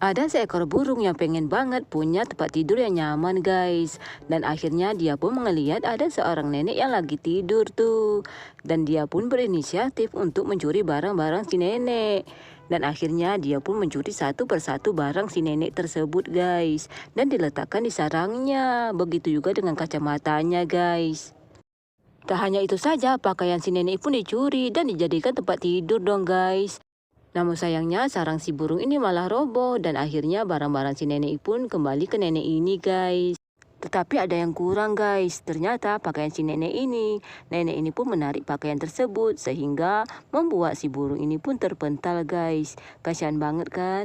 Ada seekor burung yang pengen banget punya tempat tidur yang nyaman guys. Dan akhirnya dia pun melihat ada seorang nenek yang lagi tidur tuh. Dan dia pun berinisiatif untuk mencuri barang-barang si nenek. Dan akhirnya dia pun mencuri satu persatu barang si nenek tersebut guys. Dan diletakkan di sarangnya. Begitu juga dengan kacamatanya guys. Tak hanya itu saja, pakaian si nenek pun dicuri dan dijadikan tempat tidur dong guys. Namun sayangnya sarang si burung ini malah roboh dan akhirnya barang-barang si nenek pun kembali ke nenek ini guys. Tetapi ada yang kurang guys, ternyata pakaian si nenek ini pun menarik pakaian tersebut sehingga membuat si burung ini pun terpental guys. Kasihan banget kan?